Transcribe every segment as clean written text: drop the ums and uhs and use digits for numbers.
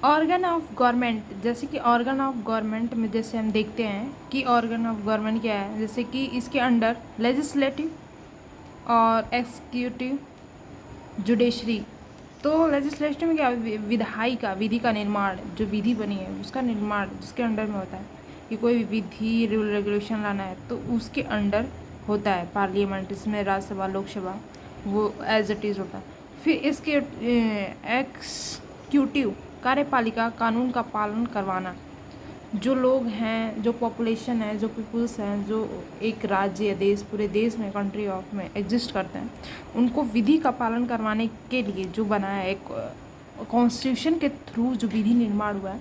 Organ of government, जैसे कि organ of government में जैसे हम देखते हैं कि ऑर्गन ऑफ गवर्नमेंट क्या है, जैसे कि इसके अंडर लेजिस्लेटिव और एक्सिक्यूटिव, जुडिशरी। तो लेजिस्लेटिव में क्या, विधायी का, विधि का निर्माण, जो विधि बनी है उसका निर्माण जिसके अंडर में होता है कि कोई भी विधि रूल रेगुलेशन लाना है तो उसके अंडर होता है पार्लियामेंट, इसमें राज्यसभा लोकसभा वो एज इट इज़ होता है। फिर इसके एक्सिक्यूटिव, कार्यपालिका, कानून का पालन करवाना, जो लोग हैं, जो पॉपुलेशन है, जो पीपल्स हैं, जो एक राज्य या देश, पूरे देश में, कंट्री ऑफ में एग्जिस्ट करते हैं, उनको विधि का पालन करवाने के लिए जो बना है एक कॉन्स्टिट्यूशन के थ्रू जो विधि निर्माण हुआ है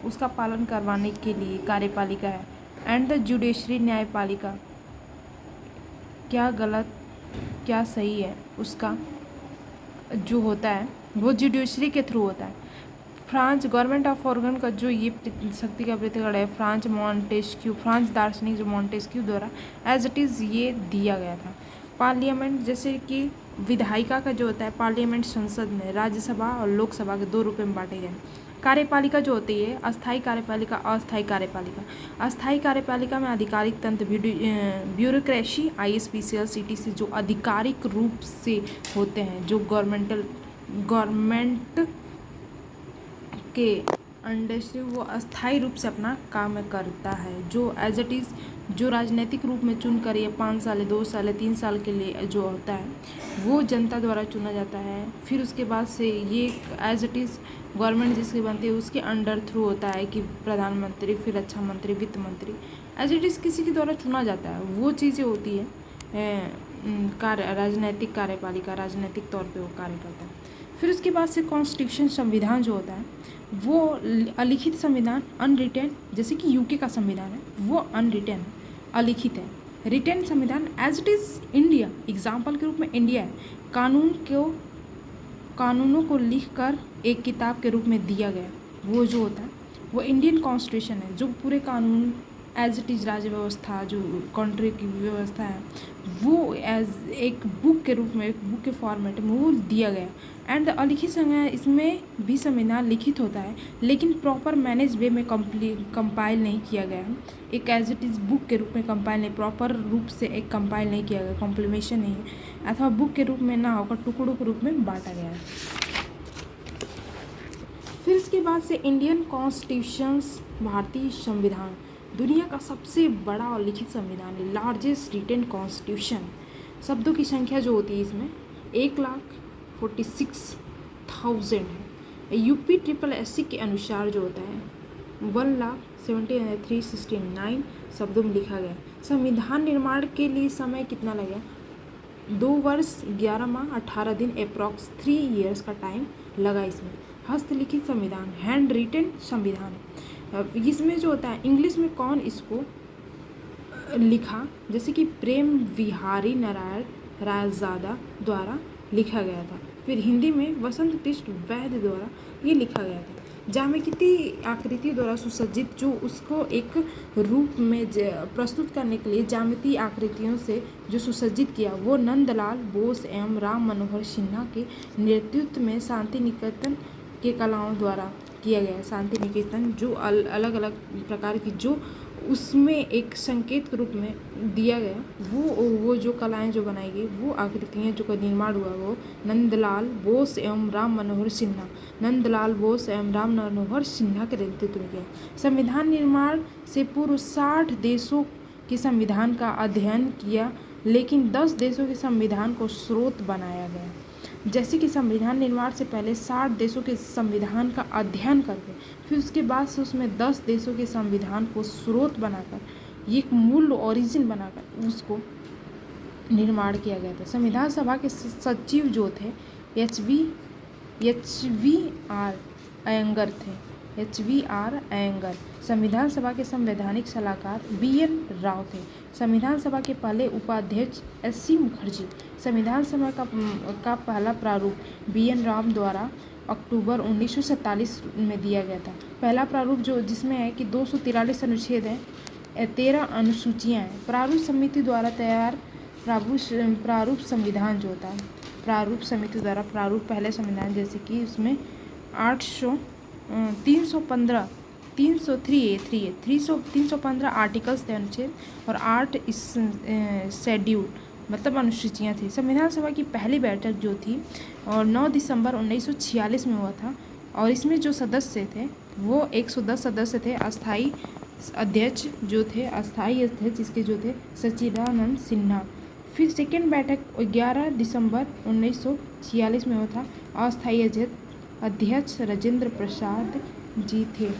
उसका पालन करवाने के लिए कार्यपालिका है। एंड द जुडिशरी, न्यायपालिका, क्या गलत क्या सही है उसका जो होता है वो जुडिशरी के थ्रू होता है। फ्रांस गवर्नमेंट ऑफ ऑर्गन का जो ये शक्ति का प्रतिकरण है, फ्रांस दार्शनिक जो मॉन्टेस्क्यू द्वारा एज इट इज़ ये दिया गया था। पार्लियामेंट, जैसे कि विधायिका का जो होता है, पार्लियामेंट संसद में राज्यसभा और लोकसभा के दो रूपों में बांटे गए। कार्यपालिका जो होती है, अस्थायी कार्यपालिका, अस्थायी कार्यपालिका। अस्थायी कार्यपालिका में आधिकारिक तंत्र, ब्यूरोक्रेसी, ISPCL CTC जो आधिकारिक रूप से होते हैं, जो गवर्नमेंट के अंडर से वो अस्थायी रूप से अपना काम करता है, जो एज इट इज़ जो राजनीतिक रूप में चुन कर, ये 5 साल, 2 साल, 3 साल के लिए जो होता है वो जनता द्वारा चुना जाता है। फिर उसके बाद से ये एज इट इज़ गवर्नमेंट जिसकी बनती है उसके अंडर थ्रू होता है कि प्रधानमंत्री, फिर रक्षा मंत्री, वित्त मंत्री, एज इट इज़ किसी के द्वारा चुना जाता है। वो चीज़ें होती है राजनैतिक कार्यपालिका, राजनीतिक तौर पे वो कार्य करता है। फिर उसके बाद से कॉन्स्टिट्यूशन, संविधान जो होता है वो अलिखित संविधान, अनरिटेन, जैसे कि यूके का संविधान है वो अनरिटेन, अलिखित है। रिटेन संविधान as it is India, example के रूप में इंडिया है, कानूनों को लिखकर एक किताब के रूप में दिया गया, वो जो होता है वो इंडियन कॉन्स्टिट्यूशन है, जो पूरे कानून एज इट इज़ राज्य व्यवस्था, जो कंट्री की व्यवस्था है वो एज एक बुक के रूप में, एक बुक के फॉर्मेट में वो दिया गया। एंड अलिखित संविधान, इसमें भी संविधान लिखित होता है लेकिन प्रॉपर मैनेज वे में कंपाइल नहीं किया गया है, एक एज इट इज़ बुक के रूप में कंपाइल नहीं, प्रॉपर रूप से एक कंपाइल नहीं किया गया, कॉम्प्लीमेशन नहीं है, अथवा बुक के रूप में ना होकर टुकड़ों के रूप में बांटा गया है। फिर इसके बाद से इंडियन कॉन्स्टिट्यूशंस, भारतीय संविधान दुनिया का सबसे बड़ा और लिखित संविधान है, लार्जेस्ट रिटेन कॉन्स्टिट्यूशन। शब्दों की संख्या जो होती है इसमें 1,46,000 है। UPSSC के अनुसार जो होता है 1,70,369 शब्दों में लिखा गया। संविधान निर्माण के लिए समय कितना लगा? 2 वर्ष 11 माह 18 दिन, अप्रॉक्स 3 years का टाइम लगा इसमें। हस्तलिखित संविधान, हैंड रिटन संविधान, इसमें जो होता है इंग्लिश में कौन इसको लिखा, जैसे कि प्रेम विहारी नारायण रायजादा द्वारा लिखा गया था। फिर हिंदी में वसंत कृष्ण वैद्य द्वारा ये लिखा गया था। ज्यामितीय आकृतियों द्वारा सुसज्जित, जो उसको एक रूप में प्रस्तुत करने के लिए ज्यामितीय आकृतियों से जो सुसज्जित किया, वो नंदलाल बोस एवं राम मनोहर सिन्हा के नेतृत्व में शांति निकेतन के कलाओं द्वारा किया गया। शांति निकेतन जो अलग अलग प्रकार की जो उसमें एक संकेत के रूप में दिया गया, वो जो कलाएं जो बनाई गई, वो आकृतियाँ जो का निर्माण हुआ वो नंदलाल बोस एवं राम मनोहर सिन्हा, नंदलाल बोस एवं राम मनोहर सिन्हा के नेतृत्व में किया। संविधान निर्माण से पूर्व 60 देशों के संविधान का अध्ययन किया, लेकिन 10 देशों के संविधान को स्रोत बनाया गया। जैसे कि संविधान निर्माण से पहले 60 देशों के संविधान का अध्ययन करके फिर उसके बाद से उसमें 10 देशों के संविधान को स्रोत बनाकर, ये एक मूल ओरिजिन बनाकर उसको निर्माण किया गया था। संविधान सभा के सचिव जो थे HVR अयंगर थे, HVR अयंगर। संविधान सभा के संवैधानिक सलाहकार BN राव थे। संविधान सभा के पहले उपाध्यक्ष SC मुखर्जी। संविधान सभा का पहला प्रारूप BN राव द्वारा अक्टूबर 1947 में दिया गया था। पहला प्रारूप जो जिसमें है कि 243 अनुच्छेद हैं, 13 अनुसूचियाँ हैं। प्रारूप समिति द्वारा तैयार प्रारूप संविधान जो होता है, प्रारूप समिति द्वारा प्रारूप पहले संविधान, जैसे कि उसमें 800 315 आर्टिकल्स थे, अनुच्छेद, और 8 इस शेड्यूल मतलब अनुसूचियाँ थी। संविधान सभा की पहली बैठक जो थी और 9 दिसंबर 1946 में हुआ था, और इसमें जो सदस्य थे वो 110 सदस्य थे। अस्थाई अध्यक्ष इसके जो थे सच्चिदानंद सिन्हा। फिर सेकेंड बैठक 11 दिसंबर 1946 में हुआ था। अस्थाई अध्यक्ष राजेंद्र प्रसाद जी थे।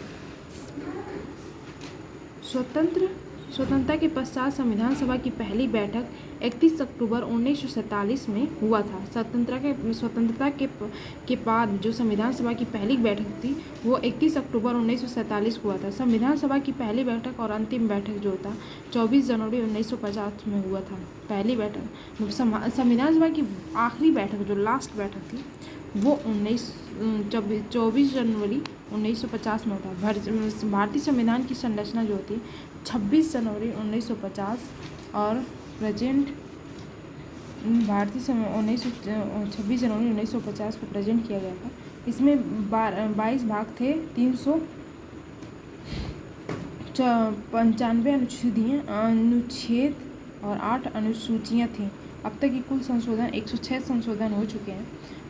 स्वतंत्रता के पश्चात संविधान सभा की पहली बैठक 31 अक्टूबर 1947 में हुआ था। स्वतंत्रता के बाद जो संविधान सभा की पहली बैठक थी वो 31 अक्टूबर 1947 को हुआ था। संविधान सभा की पहली बैठक और अंतिम बैठक जो था 24 जनवरी 1950 में हुआ था। पहली बैठक संविधान सभा की आखिरी बैठक जो लास्ट बैठक थी वो 24 जनवरी 1950 में होता है। भारतीय संविधान की संरचना जो होती है 26 जनवरी 1950 और प्रेजेंट 26 जनवरी 1950 को प्रेजेंट किया गया था। इसमें 22 भाग थे, 395 अनुच्छेद और 8 अनुसूचियाँ थीं। अब तक की कुल संशोधन 106 संशोधन हो चुके हैं।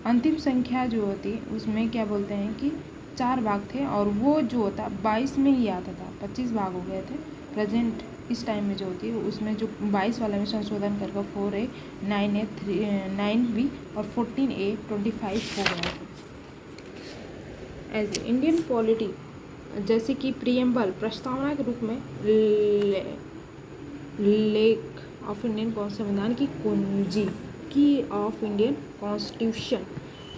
अंतिम संख्या जो होती उसमें क्या बोलते हैं कि 4 भाग थे, और वो जो होता 22 में ही आता था, 25 भाग हो गए थे। प्रेजेंट इस टाइम में जो होती है उसमें जो 22 वाले में संशोधन करके 4A, 9A, 9B और 14A, 25 हो गया था। एज इंडियन पॉलिटी जैसे कि प्रीएम्बल प्रस्तावना के रूप में लेख ऑफ इंडियन संविधान की कुंजी की ऑफ इंडियन कॉन्स्टिट्यूशन।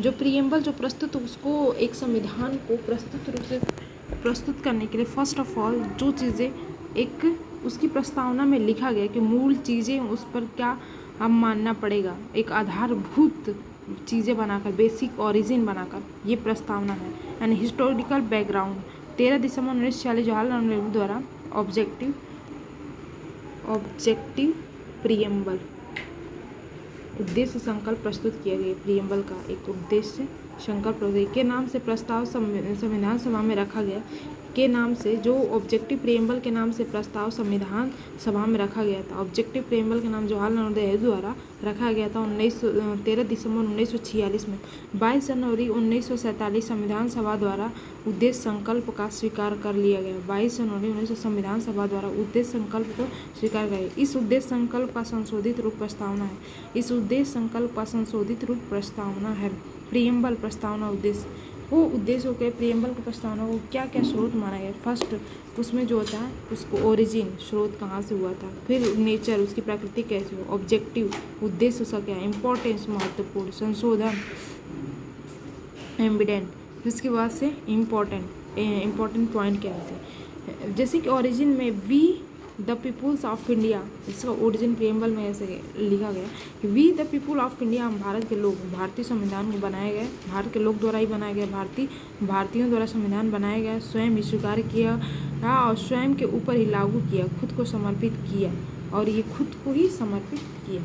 जो प्रीएम्बल जो प्रस्तुत उसको एक संविधान को प्रस्तुत रूप से प्रस्तुत करने के लिए फर्स्ट ऑफ ऑल जो चीज़ें एक उसकी प्रस्तावना में लिखा गया कि मूल चीज़ें उस पर क्या अब मानना पड़ेगा, एक आधारभूत चीज़ें बनाकर बेसिक ओरिजिन बनाकर ये प्रस्तावना है। एंड हिस्टोरिकल बैकग्राउंड 13 दिसंबर 1946 जवाहरलाल नेहरू द्वारा ऑब्जेक्टिव प्रीएम्बल उद्देश्य संकल्प प्रस्तुत किया गया। प्रीएम्बल का एक उद्देश्य संकल्प के नाम से प्रस्ताव संविधान सभा में रखा गया के नाम से जो ऑब्जेक्टिव प्रीएम्बल के नाम से प्रस्ताव संविधान सभा में रखा गया था। ऑब्जेक्टिव प्रीएम्बल के नाम जवाहरलाल नेहरू द्वारा रखा गया था 13 दिसंबर 1946 में। 22 जनवरी 1947 संविधान सभा द्वारा उद्देश्य संकल्प का स्वीकार कर लिया गया। 22 जनवरी 1900 संविधान सभा द्वारा उद्देश्य संकल्प को स्वीकार किया। इस उद्देश्य संकल्प का संशोधित रूप प्रस्तावना है। इस उद्देश्य संकल्प का संशोधित रूप प्रस्तावना है। प्रीएम्बल प्रस्तावना उद्देश्य वो उद्देश्य के प्रीएम्बल की प्रस्तावना को क्या क्या स्रोत माना गया। फर्स्ट उसमें जो होता है उसको ओरिजिन स्रोत कहाँ से हुआ था, फिर नेचर उसकी प्रकृति कैसे हो, ऑब्जेक्टिव उद्देश्य उसका क्या है, इम्पोर्टेंस महत्वपूर्ण, संशोधन एम्बिडेंट, उसके बाद से इम्पोर्टेंट पॉइंट क्या होते हैं। जैसे कि ओरिजिन में we the peoples of India, इसका ओरिजिन प्रीएम्बल में ऐसे लिखा गया कि we the people of India, हम भारत के लोग, भारतीय संविधान को बनाया गया, भारत के लोग द्वारा ही बनाया गया, भारतीयों द्वारा संविधान बनाया गया, स्वयं ही स्वीकार किया और स्वयं के ऊपर ही लागू किया, खुद को समर्पित किया, और ये खुद को ही समर्पित किया।